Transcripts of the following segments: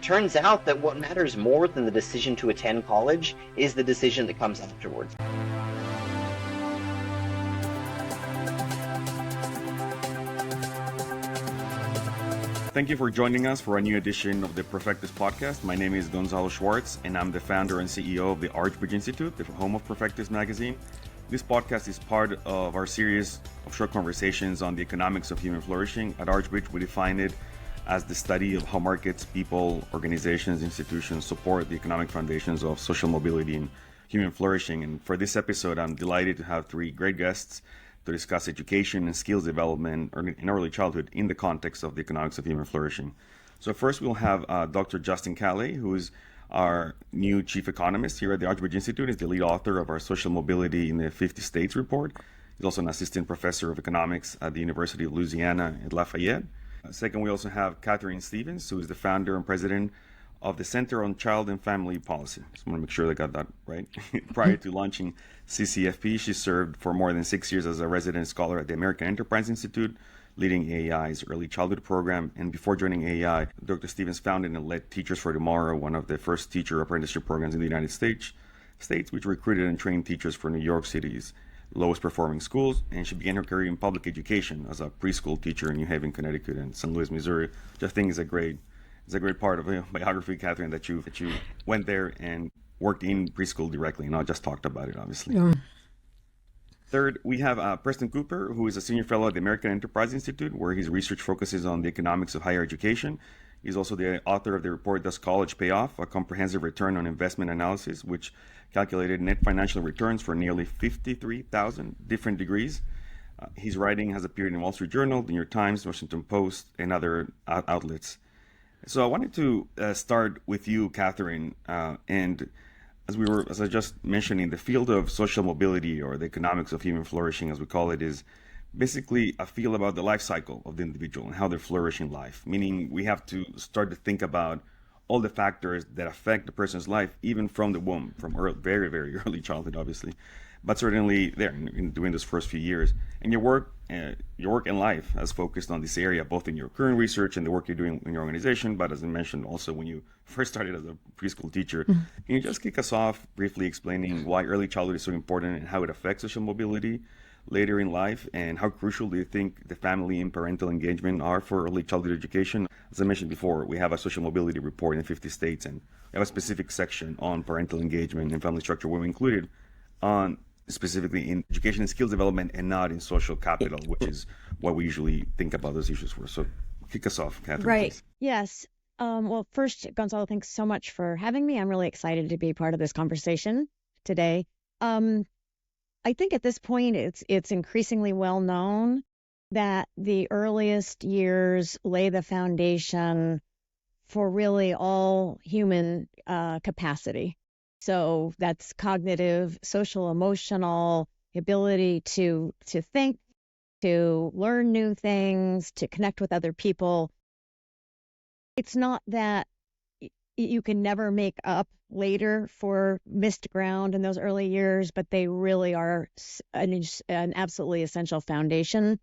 it turns out that what matters more than the decision to attend college is the decision that comes afterwards. Thank you for joining us for a new edition of the Perfectus podcast. My name is Gonzalo Schwarz, and I'm the founder and CEO of the Archbridge Institute, the home of Perfectus magazine. This podcast is part of our series of short conversations on the economics of human flourishing. At Archbridge, we define it as the study of how markets, people, organizations, institutions support the economic foundations of social mobility and human flourishing. And for this episode, I'm delighted to have three great guests to discuss education and skills development in early childhood in the context of the economics of human flourishing. So first we'll have Dr. Justin Callais, who is our new chief economist here at the Archbridge Institute. He's the lead author of our Social Mobility in the 50 States report. He's also an assistant professor of economics at the University of Louisiana at Lafayette. Second, we also have Katharine Stevens, who is the founder and president of the Center on Child and Family Policy. Just want to make sure they got that right. Prior to launching CCFP, she served for more than 6 years as a resident scholar at the American Enterprise Institute, leading AEI's early childhood program. And before joining AEI, Dr. Stevens founded and led Teachers for Tomorrow, one of the first teacher apprenticeship programs in the United States, which recruited and trained teachers for New York City's lowest performing schools. And she began her career in public education as a preschool teacher in New Haven, Connecticut, and St. Louis, Missouri, which I think is a great part of a biography, Katharine, that you went there and worked in preschool directly, and not just talked about it, obviously. Yeah. Third, we have Preston Cooper, who is a senior fellow at the American Enterprise Institute, where his research focuses on the economics of higher education. He's also the author of the report, Does College Pay Off? A Comprehensive Return on Investment Analysis, which calculated net financial returns for nearly 53,000 different degrees. His writing has appeared in Wall Street Journal, the New York Times, Washington Post, and other outlets. So I wanted to start with you, Katharine, and as I just mentioned, in the field of social mobility, or the economics of human flourishing, as we call it, is basically a field about the life cycle of the individual and how they flourish in life. Meaning we have to start to think about all the factors that affect the person's life, even from the womb, from very, very early childhood, obviously, but certainly there in during those first few years. And your work in life has focused on this area, both in your current research and the work you're doing in your organization, but as I mentioned, also when you first started as a preschool teacher. Mm-hmm. Can you just kick us off briefly explaining why early childhood is so important and how it affects social mobility later in life, and how crucial do you think the family and parental engagement are for early childhood education? As I mentioned before, we have a social mobility report in 50 states, and we have a specific section on parental engagement and family structure where we included on specifically in education and skills development and not in social capital, which is what we usually think about those issues for. So kick us off, Katharine. Right. Please. Yes. Well, first, Gonzalo, thanks so much for having me. I'm really excited to be part of this conversation today. I think at this point, it's increasingly well known that the earliest years lay the foundation for really all human capacity. So that's cognitive, social, emotional, ability to think, to learn new things, to connect with other people. It's not that you can never make up later for missed ground in those early years, but they really are an absolutely essential foundation.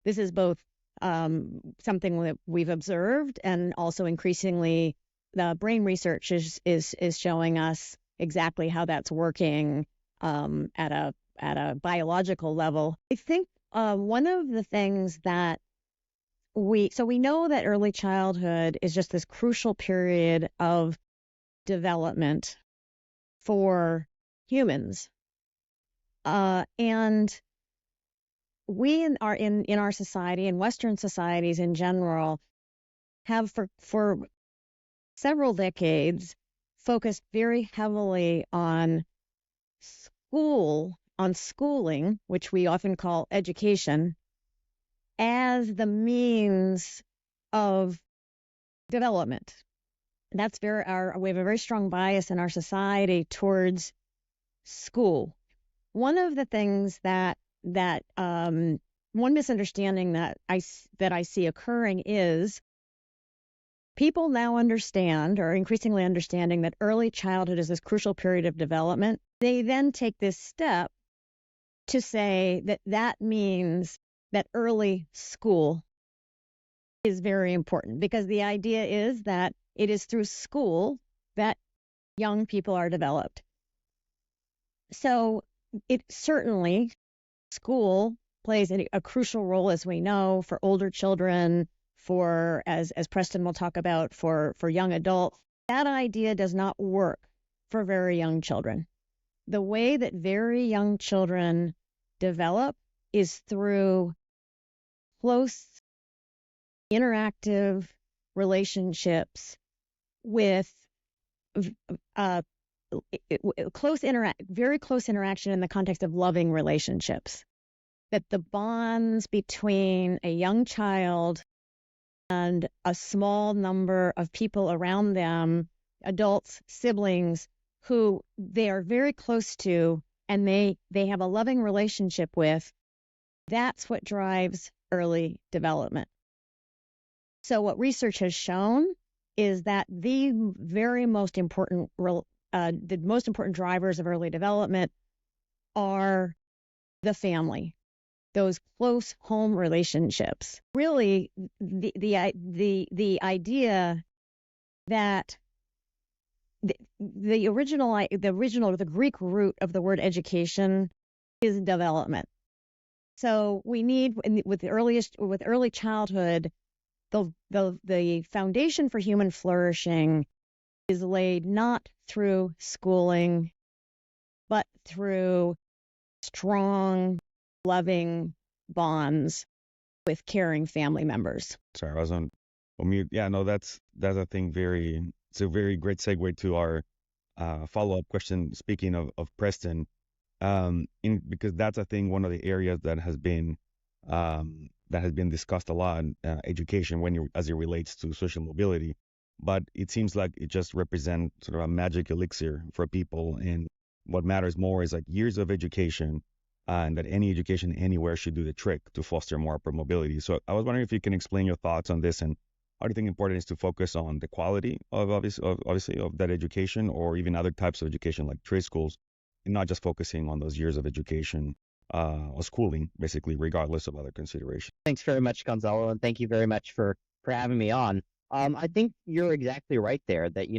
This is both something that we've observed, and also increasingly the brain research is showing us exactly how that's working at a biological level. I think one of the things that we know that early childhood is just this crucial period of development for humans, and we in our society, and Western societies in general, have for several decades focused very heavily on schooling, which we often call education, as the means of development. That's we have a very strong bias in our society towards school. One of the things that one misunderstanding that I see occurring is people now understand, or increasingly understanding, that early childhood is this crucial period of development. They then take this step to say that means that early school is very important, because the idea is that it is through school that young people are developed. So it certainly, school plays a crucial role, as we know, for older children, for, as Preston will talk about, for young adults. That idea does not work for very young children. The way that very young children develop is through close, interactive relationships with very close interaction in the context of loving relationships. That the bonds between a young child and a small number of people around them, adults, siblings, who they are very close to and they have a loving relationship with, that's what drives early development. So what research has shown is that the most important drivers of early development are the family, those close home relationships. Really, the idea that the Greek root of the word education is development. So we need, with early childhood, the foundation for human flourishing is laid not through schooling, but through strong, loving bonds with caring family members. Sorry, I was on mute. Yeah, no, that's I think it's a very great segue to our follow-up question. Speaking of Preston, because that's, I think, one of the areas that has been discussed a lot, education as it relates to social mobility. But it seems like it just represents sort of a magic elixir for people, and what matters more is like years of education, and that any education anywhere should do the trick to foster more upward mobility. So I was wondering if you can explain your thoughts on this, and how do you think important is to focus on the quality of obviously of that education, or even other types of education like trade schools, and not just focusing on those years of education or schooling, basically, regardless of other considerations. Thanks very much, Gonzalo, and thank you very much for having me on. I think you're exactly right there that,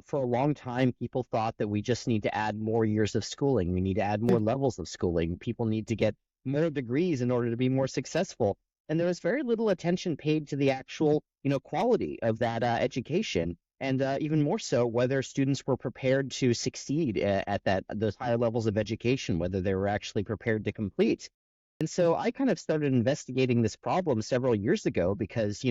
for a long time, people thought that we just need to add more years of schooling. We need to add more levels of schooling. People need to get more degrees in order to be more successful. And there was very little attention paid to the actual, quality of that education. And even more so, whether students were prepared to succeed at those higher levels of education, whether they were actually prepared to complete. And so I kind of started investigating this problem several years ago because,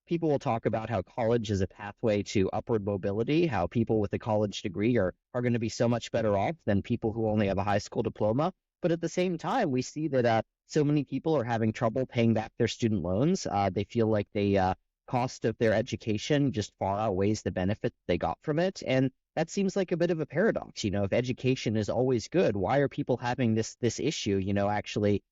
people will talk about how college is a pathway to upward mobility, how people with a college degree are going to be so much better off than people who only have a high school diploma. But at the same time, we see that so many people are having trouble paying back their student loans. They feel like the cost of their education just far outweighs the benefit they got from it. And that seems like a bit of a paradox. If education is always good, why are people having this issue, actually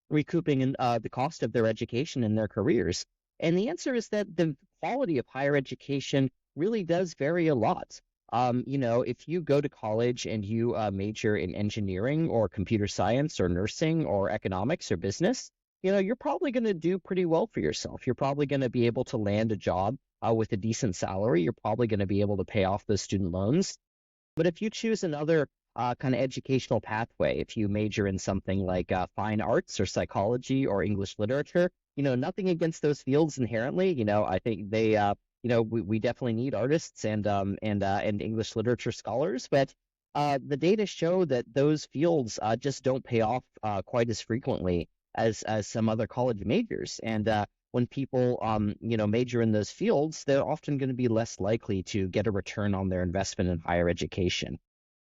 recouping the cost of their education and their careers? And the answer is that the quality of higher education really does vary a lot. If you go to college and you major in engineering or computer science or nursing or economics or business, you're probably going to do pretty well for yourself. You're probably going to be able to land a job with a decent salary. You're probably going to be able to pay off those student loans. But if you choose another kind of educational pathway, if you major in something like fine arts or psychology or English literature, nothing against those fields inherently. I think they, we definitely need artists and English literature scholars, but the data show that those fields just don't pay off quite as frequently as some other college majors. And when people, major in those fields, they're often going to be less likely to get a return on their investment in higher education.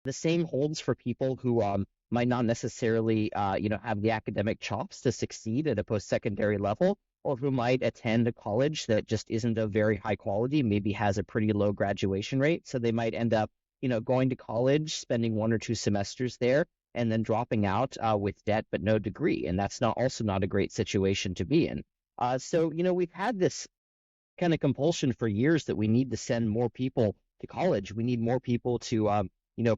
The same holds for people who might not necessarily, have the academic chops to succeed at a post-secondary level, or who might attend a college that just isn't of very high quality, maybe has a pretty low graduation rate. So they might end up, going to college, spending 1 or 2 semesters there, and then dropping out with debt but no degree. And that's also not a great situation to be in. So we've had this kind of compulsion for years that we need to send more people to college. We need more people to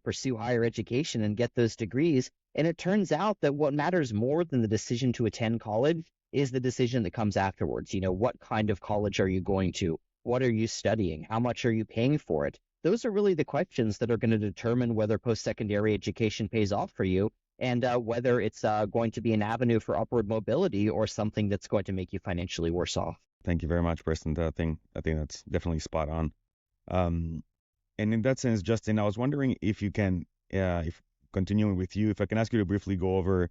pursue higher education and get those degrees. And it turns out that what matters more than the decision to attend college is the decision that comes afterwards. What kind of college are you going to? What are you studying? How much are you paying for it? Those are really the questions that are going to determine whether post-secondary education pays off for you and whether it's going to be an avenue for upward mobility or something that's going to make you financially worse off. Thank you very much, Preston. I think that's definitely spot on. And in that sense, Justin, I was wondering if you can, if continuing with you, if I can ask you to briefly go over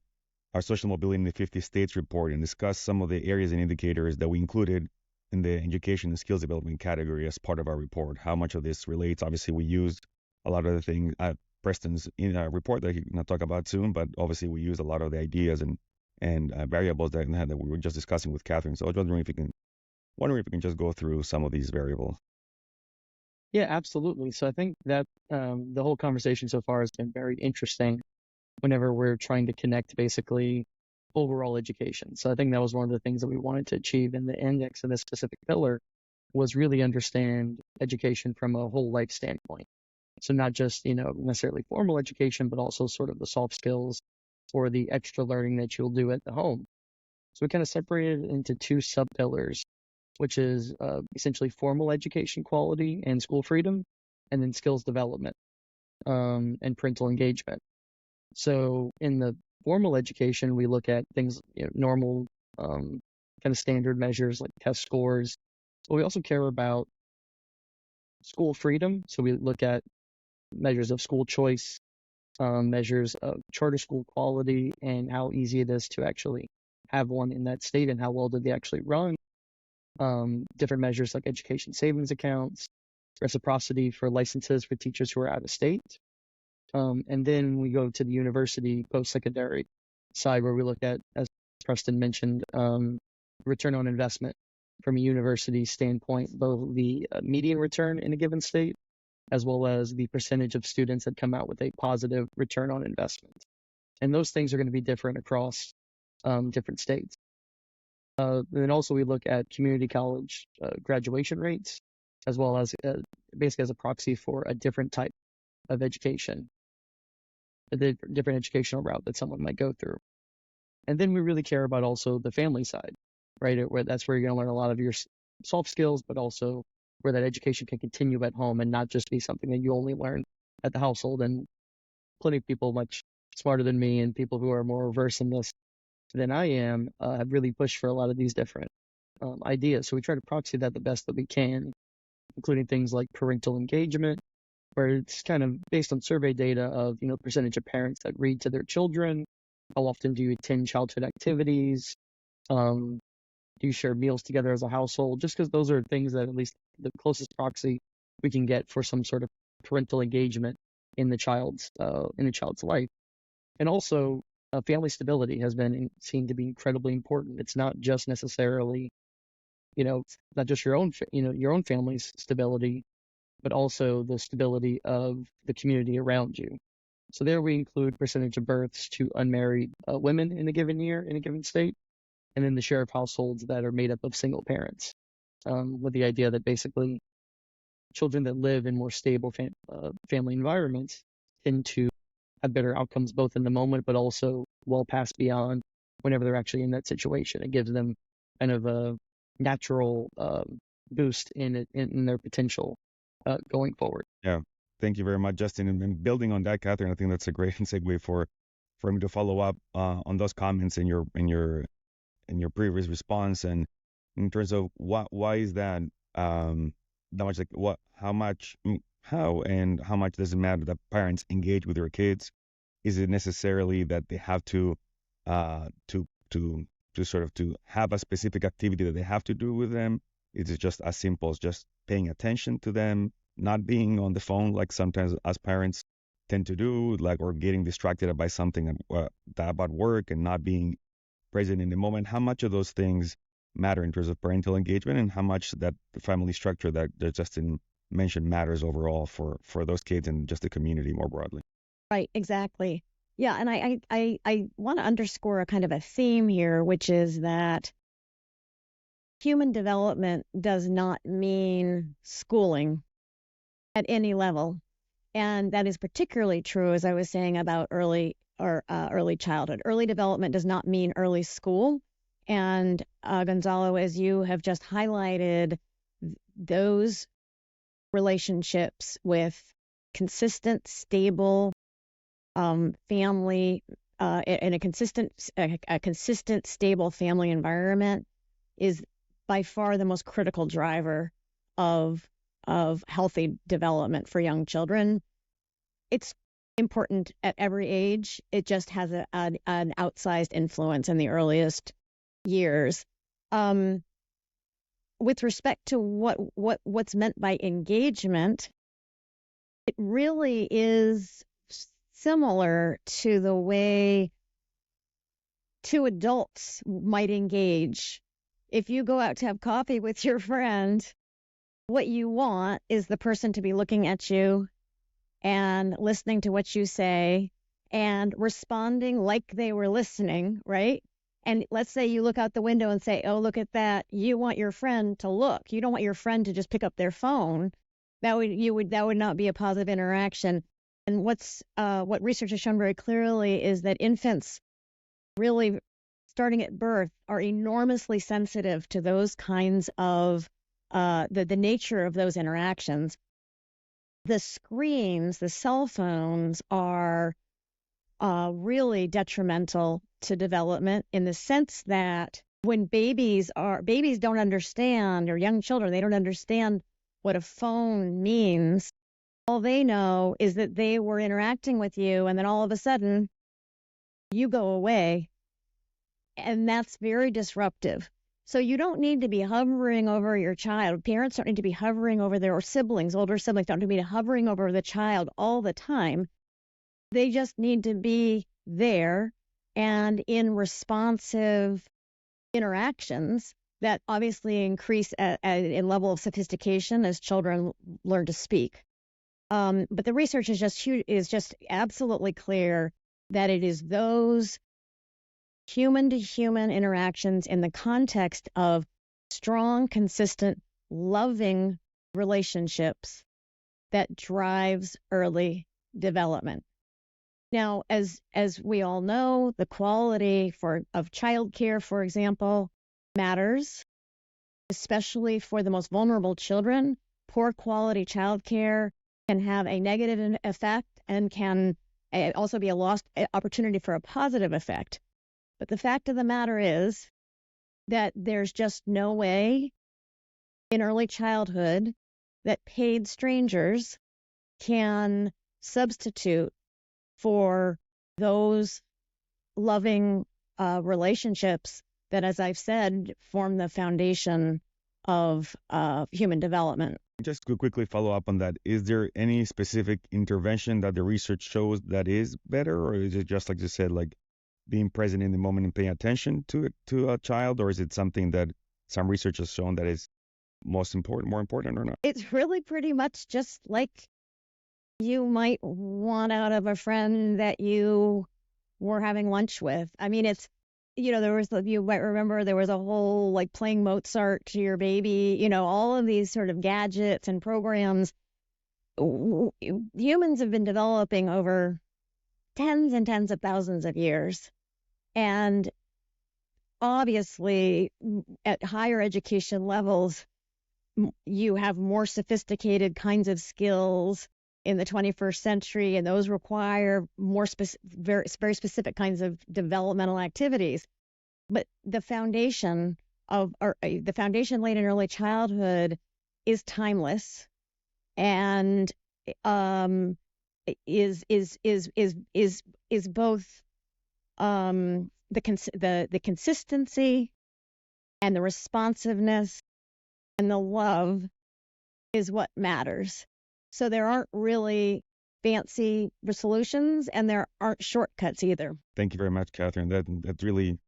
our social mobility in the 50 states report and discuss some of the areas and indicators that we included in the education and skills development category as part of our report. How much of this relates? Obviously, we used a lot of the things at Preston's in our report that he's going to talk about soon, but obviously we used a lot of the ideas and variables that we were just discussing with Katharine. So I was wondering if you can just go through some of these variables. Yeah, absolutely. So I think that the whole conversation so far has been very interesting whenever we're trying to connect basically overall education. So I think that was one of the things that we wanted to achieve in the index of this specific pillar was really understand education from a whole life standpoint. So not just, necessarily formal education, but also sort of the soft skills or the extra learning that you'll do at the home. So we kind of separated it into two sub-pillars, which is essentially formal education quality and school freedom, and then skills development and parental engagement. So in the formal education, we look at things, normal kind of standard measures like test scores. But we also care about school freedom. So we look at measures of school choice, measures of charter school quality, and how easy it is to actually have one in that state and how well do they actually run. Different measures like education savings accounts, reciprocity for licenses for teachers who are out of state. And then we go to the university post-secondary side where we look at, as Preston mentioned, return on investment from a university standpoint, both the median return in a given state, as well as the percentage of students that come out with a positive return on investment. And those things are going to be different across different states. Then also we look at community college graduation rates, as well as basically as a proxy for a different type of education, the different educational route that someone might go through. And then we really care about also the family side, right? That's where you're going to learn a lot of your soft skills, but also where that education can continue at home and not just be something that you only learn at the household. And plenty of people much smarter than me and people who are more versed in this than I am have really pushed for a lot of these different ideas. So we try to proxy that the best that we can, including things like parental engagement, where it's kind of based on survey data of, percentage of parents that read to their children. How often do you attend childhood activities? Do you share meals together as a household? Just because those are things that at least the closest proxy we can get for some sort of parental engagement in the child's life. And also, family stability has been seen to be incredibly important. It's not just necessarily, not just your own family's stability, but also the stability of the community around you. So there we include percentage of births to unmarried women in a given year, in a given state, and then the share of households that are made up of single parents, with the idea that basically children that live in more stable family environments tend to have better outcomes both in the moment, but also well past beyond whenever they're actually in that situation. It gives them kind of a natural boost in their potential going forward. Yeah. Thank you very much, Justin. And building on that, Katharine, I think that's a great segue for me to follow up on those comments in your previous response, and in terms of why is that much, like how much does it matter that parents engage with their kids? Is it necessarily that they have to have a specific activity that they have to do with them? Is it just as simple as just paying attention to them, not being on the phone like sometimes as parents tend to do, or getting distracted by something about work and not being present in the moment? How much of those things matter in terms of parental engagement, and how much that the family structure that Justin mentioned matters overall for those kids and just the community more broadly? Right, exactly. Yeah, and I want to underscore a kind of a theme here, which is that human development does not mean schooling at any level. And that is particularly true, as I was saying, about early childhood. Early development does not mean early school. And Gonzalo, as you have just highlighted, those relationships with consistent, stable family in a consistent, stable family environment is by far the most critical driver of healthy development for young children. It's important at every age. It just has an outsized influence in the earliest years. With respect to what's meant by engagement, it really is similar to the way two adults might engage. If you go out to have coffee with your friend, what you want is the person to be looking at you and listening to what you say and responding like they were listening, right? And let's say you look out the window and say, oh, look at that. You want your friend to look. You don't want your friend to just pick up their phone. That would not be a positive interaction. And what research has shown very clearly is that infants really, starting at birth, are enormously sensitive to those kinds of the nature of those interactions. The screens, the cell phones are really detrimental to development in the sense that when babies don't understand, or young children, they don't understand what a phone means. All they know is that they were interacting with you, and then all of a sudden you go away, and that's very disruptive. So you don't need to be hovering over your child. Parents don't need to be hovering over their siblings, older siblings don't need to be hovering over the child all the time. They just need to be there and in responsive interactions that obviously increase in level of sophistication as children learn to speak. But the research is just absolutely clear that it is those human-to-human interactions in the context of strong, consistent, loving relationships that drives early development. Now, as we all know, the quality of childcare, for example, matters, especially for the most vulnerable children. Poor quality childcare can have a negative effect and can also be a lost opportunity for a positive effect. But the fact of the matter is that there's just no way in early childhood that paid strangers can substitute for those loving relationships that, as I've said, form the foundation of human development. Just to quickly follow up on that, is there any specific intervention that the research shows that is better, or is it just like you said, like being present in the moment and paying attention to a child, or is it something that some research has shown that is more important or not? It's really pretty much just like you might want out of a friend that you were having lunch with. I mean, it's, you might remember there was a whole like playing Mozart to your baby, all of these sort of gadgets and programs. Humans have been developing over tens and tens of thousands of years. And obviously, at higher education levels, you have more sophisticated kinds of skills in the 21st century, and those require more very specific kinds of developmental activities. But the foundation laid in early childhood is timeless, and is both the consistency and the responsiveness and the love is what matters. So there aren't really fancy solutions, and there aren't shortcuts either. Thank you very much, Katharine. That really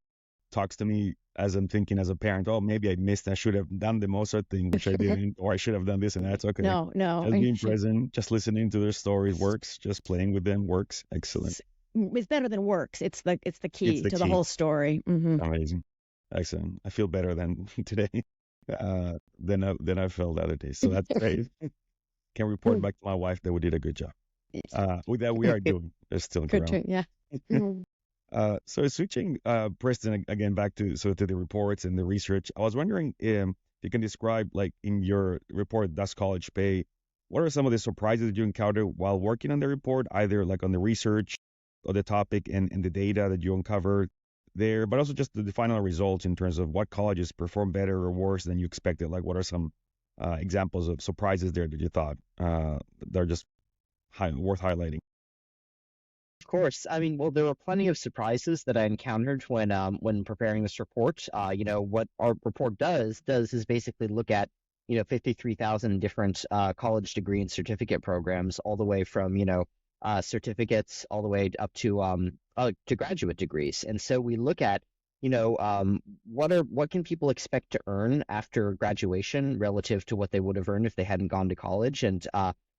talks to me as I'm thinking as a parent. Oh, maybe I missed. I should have done the Mozart thing, which I didn't, or I should have done this, and that's okay. No. Just being present, just listening to their stories works. Just playing with them works. Excellent. It's better than works. It's the key to the whole story. Mm-hmm. Amazing. Excellent. I feel better than today than I felt the other day. So that's great. Can report back to my wife that we did a good job. With that, we are doing. There's still good too, yeah. So switching, Preston, again back to the reports and the research. I was wondering, if you can describe, like in your report, Does College Pay? What are some of the surprises that you encountered while working on the report, either like on the research of the topic and the data that you uncovered there, but also just the final results in terms of what colleges perform better or worse than you expected? Like, what are some examples of surprises there that you thought that are just worth highlighting? Of course. I mean, well, there were plenty of surprises that I encountered when preparing this report. What our report does is basically look at 53,000 different college degree and certificate programs, all the way from certificates all the way up to graduate degrees. And so we look at what can people expect to earn after graduation relative to what they would have earned if they hadn't gone to college, and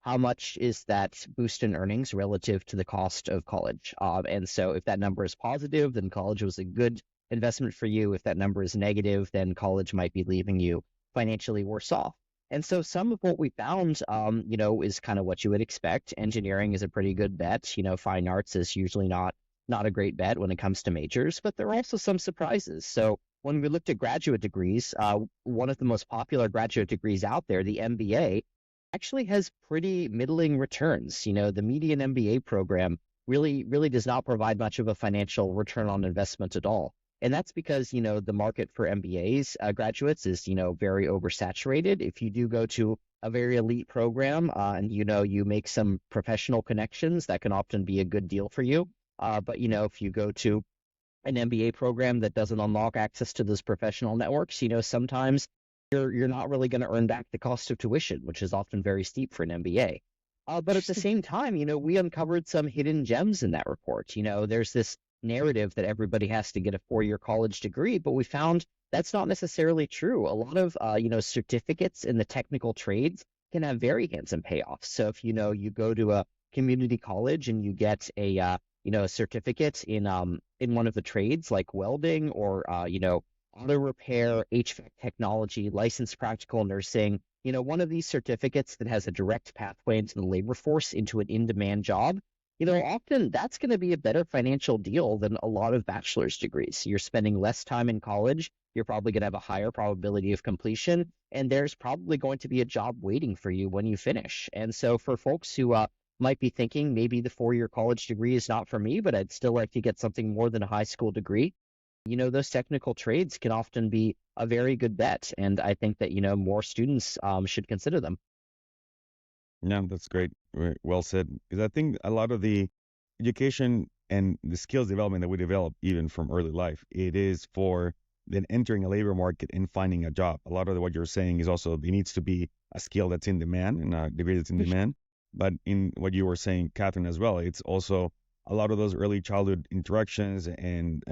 how much is that boost in earnings relative to the cost of college? And so if that number is positive, then college was a good investment for you. If that number is negative, then college might be leaving you financially worse off. And so some of what we found, is kind of what you would expect. Engineering is a pretty good bet. Fine arts is usually not a great bet when it comes to majors, but there are also some surprises. So when we looked at graduate degrees, one of the most popular graduate degrees out there, the MBA, actually has pretty middling returns. The median MBA program really does not provide much of a financial return on investment at all. And that's because, the market for MBAs graduates is, very oversaturated. If you do go to a very elite program and, you make some professional connections, that can often be a good deal for you. But, if you go to an MBA program that doesn't unlock access to those professional networks, sometimes you're not really going to earn back the cost of tuition, which is often very steep for an MBA. But at the same time, we uncovered some hidden gems in that report. There's this narrative that everybody has to get a 4-year college degree, but we found that's not necessarily true. A lot of, certificates in the technical trades can have very handsome payoffs. So if, you go to a community college and you get a certificate in one of the trades like welding or, auto repair, HVAC technology, licensed practical nursing, one of these certificates that has a direct pathway into the labor force into an in-demand job, often that's going to be a better financial deal than a lot of bachelor's degrees. You're spending less time in college. You're probably going to have a higher probability of completion, and there's probably going to be a job waiting for you when you finish. And so for folks who might be thinking maybe the 4-year college degree is not for me, but I'd still like to get something more than a high school degree, those technical trades can often be a very good bet. And I think that, more students should consider them. Yeah, that's great. Well said. Because I think a lot of the education and the skills development that we develop, even from early life, it is for then entering a labor market and finding a job. A lot of what you're saying is also, it needs to be a skill that's in demand and a degree that's in demand. But in what you were saying, Catherine, as well, it's also a lot of those early childhood interactions and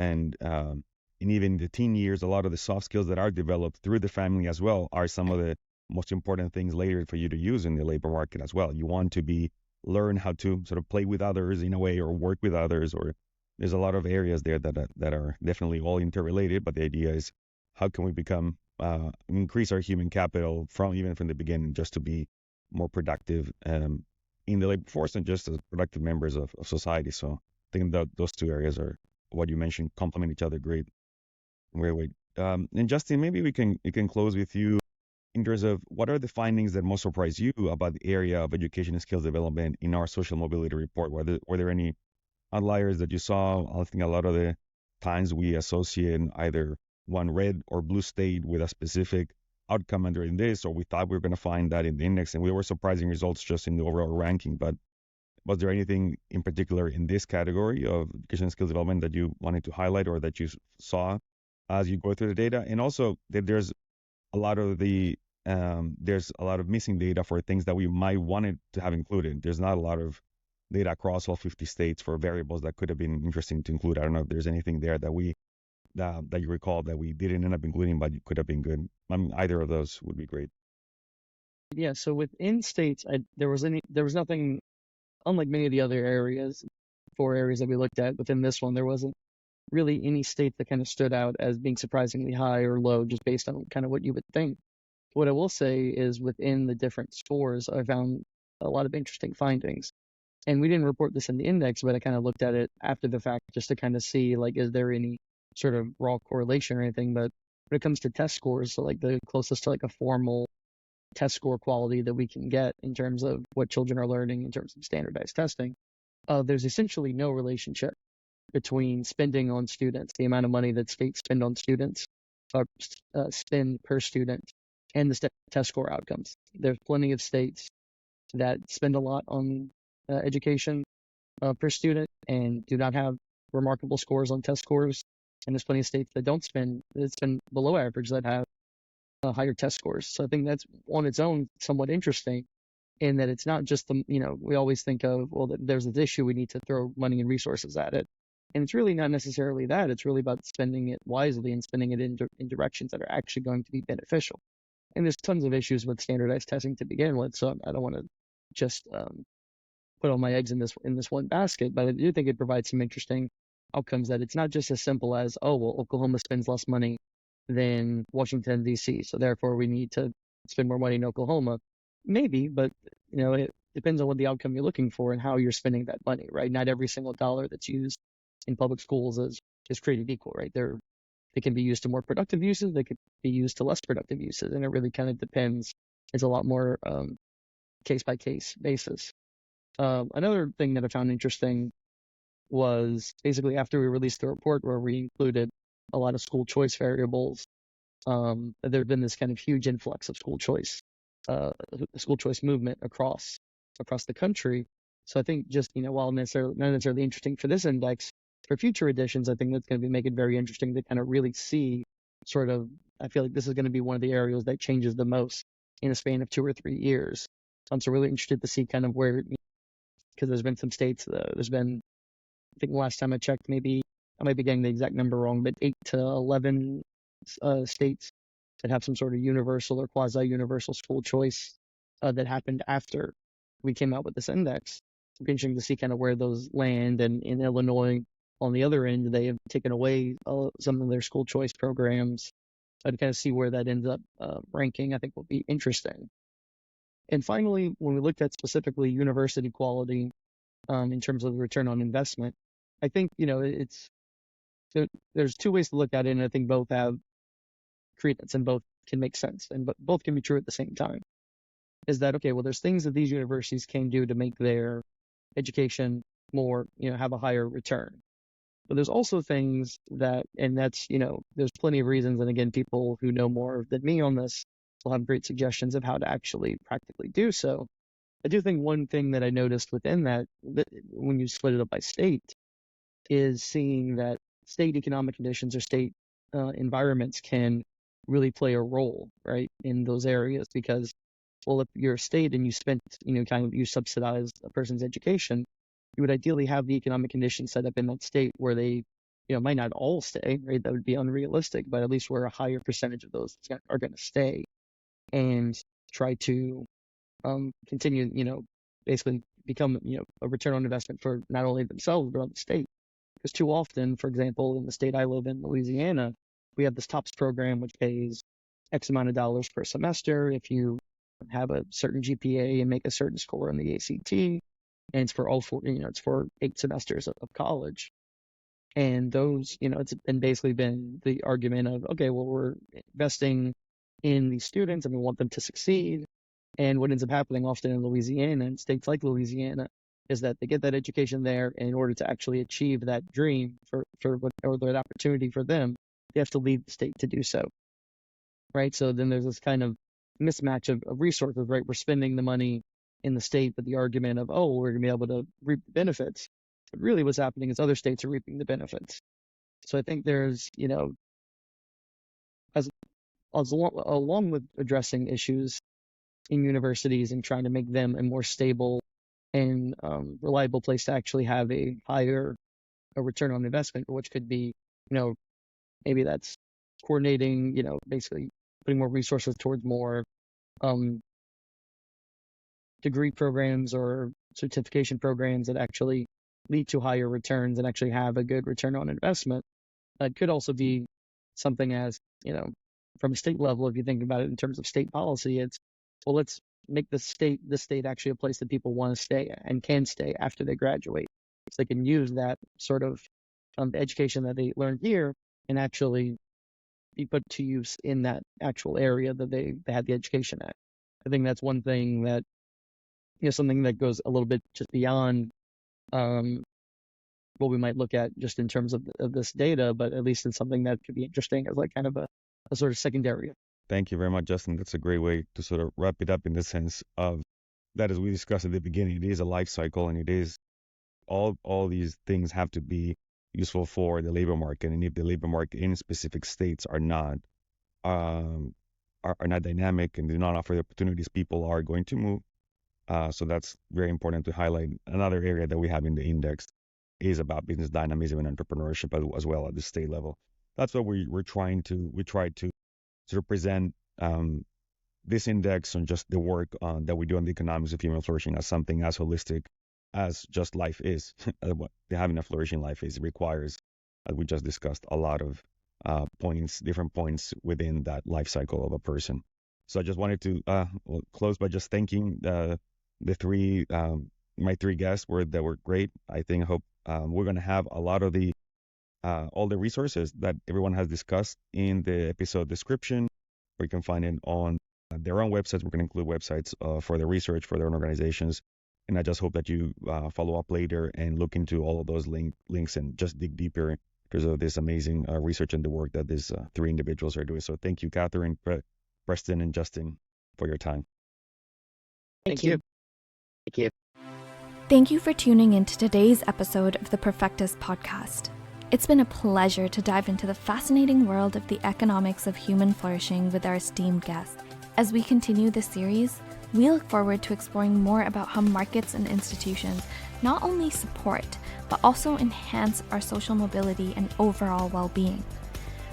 even the teen years, a lot of the soft skills that are developed through the family as well are some of the most important things later for you to use in the labor market as well. You want to learn how to sort of play with others in a way, or work with others, or there's a lot of areas there that are definitely all interrelated. But the idea is, how can we increase our human capital from the beginning, just to be more productive in the labor force and just as productive members of society. So I think that those two areas are what you mentioned, complement each other great. And Justin, maybe we can close with you in terms of what are the findings that most surprised you about the area of education and skills development in our social mobility report? Were there any outliers that you saw? I think a lot of the times we associate either one red or blue state with a specific outcome under in this, or we thought we were going to find that in the index, and we were surprising results just in the overall ranking. But was there anything in particular in this category of education and skills development that you wanted to highlight, or that you saw as you go through the data? And also that there's a lot of missing data for things that we might wanted to have included. There's not a lot of data across all 50 states for variables that could have been interesting to include. I don't know if there's anything there that you recall that we didn't end up including, but could have been good. Either of those would be great. Yeah, so within states, there was nothing, unlike many of the other areas, 4 areas that we looked at. Within this one, there wasn't really any state that kind of stood out as being surprisingly high or low, just based on kind of what you would think. What I will say is, within the different scores, I found a lot of interesting findings. And we didn't report this in the index, but I kind of looked at it after the fact just to kind of see, like, is there any sort of raw correlation or anything. But when it comes to test scores, so like the closest to like a formal test score quality that we can get in terms of what children are learning in terms of standardized testing, there's essentially no relationship between spending on students, the amount of money that states spend on students, spend per student, and the test score outcomes. There's plenty of states that spend a lot on education per student and do not have remarkable scores on test scores. And there's plenty of states that don't spend below average that have higher test scores. So I think that's on its own somewhat interesting in that it's not just we always think of, well, there's this issue, we need to throw money and resources at it. And it's really not necessarily that. It's really about spending it wisely and spending it in directions that are actually going to be beneficial. And there's tons of issues with standardized testing to begin with, so I don't want to just put all my eggs in this one basket, but I do think it provides some interesting outcomes that it's not just as simple as, oh, well, Oklahoma spends less money than Washington, D.C., so therefore we need to spend more money in Oklahoma. Maybe, but it depends on what the outcome you're looking for and how you're spending that money, right? Not every single dollar that's used in public schools is created equal, right? They can be used to more productive uses, they could be used to less productive uses, and it really kind of depends. It's a lot more case-by-case basis. Another thing that I found interesting was basically after we released the report where we included a lot of school choice variables, there had been this kind of huge influx of school choice movement across the country. So I think just, while not necessarily interesting for this index, for future editions, I think that's going to make it very interesting to kind of really see I feel like this is going to be one of the areas that changes the most in a span of 2 or 3 years. I'm so really interested to see kind of where, because there's been some states, I think last time I checked, maybe I might be getting the exact number wrong, but 8 to 11 states that have some sort of universal or quasi-universal school choice that happened after we came out with this index. It'd be interesting to see kind of where those land, and in Illinois, on the other end, they have taken away some of their school choice programs. To kind of see where that ends up ranking, I think will be interesting. And finally, when we looked at specifically university quality in terms of the return on investment, I think, there's 2 ways to look at it, and I think both have credence and both can make sense, and both can be true at the same time. Is that, okay, well, there's things that these universities can do to make their education more, have a higher return. But there's also things that, and that's, there's plenty of reasons, and again, people who know more than me on this will have great suggestions of how to actually practically do so. I do think one thing that I noticed within that when you split it up by state, is seeing that state economic conditions or state environments can really play a role, right, in those areas. Because, well, if you're a state and you spent, you subsidized a person's education, you would ideally have the economic conditions set up in that state where they, might not all stay, right? That would be unrealistic, but at least where a higher percentage of those are going to stay and try to continue, basically become, a return on investment for not only themselves, but on the state. Because too often, for example, in the state I live in, Louisiana, we have this TOPS program, which pays X amount of dollars per semester if you have a certain GPA and make a certain score on the ACT. And it's for it's for 8 semesters of college. And those, it's basically been the argument of, okay, well, we're investing in these students and we want them to succeed. And what ends up happening often in Louisiana and states like Louisiana is that they get that education there, and in order to actually achieve that dream or that opportunity for them, they have to leave the state to do so, right? So then there's this kind of mismatch of resources, right? We're spending the money in the state, but the argument of, oh, we're going to be able to reap the benefits. But really what's happening is other states are reaping the benefits. So I think there's, as along with addressing issues in universities and trying to make them a more stable and reliable place to actually have a higher return on investment, which could be, maybe that's coordinating, basically putting more resources towards more degree programs or certification programs that actually lead to higher returns and actually have a good return on investment. It could also be something as, from a state level, if you think about it in terms of state policy, it's, well, let's make the state actually a place that people want to stay and can stay after they graduate. So they can use that sort of education that they learned here and actually be put to use in that actual area that they had the education at. I think that's one thing that, something that goes a little bit just beyond what we might look at just in terms of this data, but at least it's something that could be interesting as like kind of a sort of secondary. Thank you very much, Justin. That's a great way to sort of wrap it up in the sense of that, as we discussed at the beginning, it is a life cycle, and it is all these things have to be useful for the labor market. And if the labor market in specific states are not dynamic and do not offer the opportunities, people are going to move. So that's very important to highlight. Another area that we have in the index is about business dynamism and entrepreneurship as well at the state level. That's what we try to sort of present this index on just the work that we do on the economics of human flourishing as something as holistic as just life is. What having a flourishing life is requires, as we just discussed, a lot of different points within that life cycle of a person. So I just wanted to close by just thanking my three guests that were great. I hope we're going to have a lot of all the resources that everyone has discussed in the episode description, where you can find it on their own websites. We're going to include websites for their research, for their own organizations. And I just hope that you follow up later and look into all of those links and just dig deeper because of this amazing research and the work that these three individuals are doing. So thank you, Katharine, Preston, and Justin, for your time. Thank you. Thank you. Thank you for tuning in to today's episode of the Perfectus podcast. It's been a pleasure to dive into the fascinating world of the economics of human flourishing with our esteemed guests. As we continue this series, we look forward to exploring more about how markets and institutions not only support, but also enhance our social mobility and overall well-being.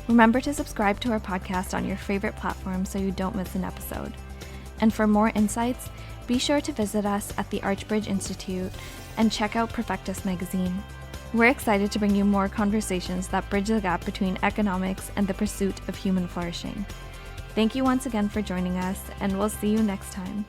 Remember to subscribe to our podcast on your favorite platform so you don't miss an episode. And for more insights, be sure to visit us at the Archbridge Institute and check out Perfectus magazine. We're excited to bring you more conversations that bridge the gap between economics and the pursuit of human flourishing. Thank you once again for joining us, and we'll see you next time.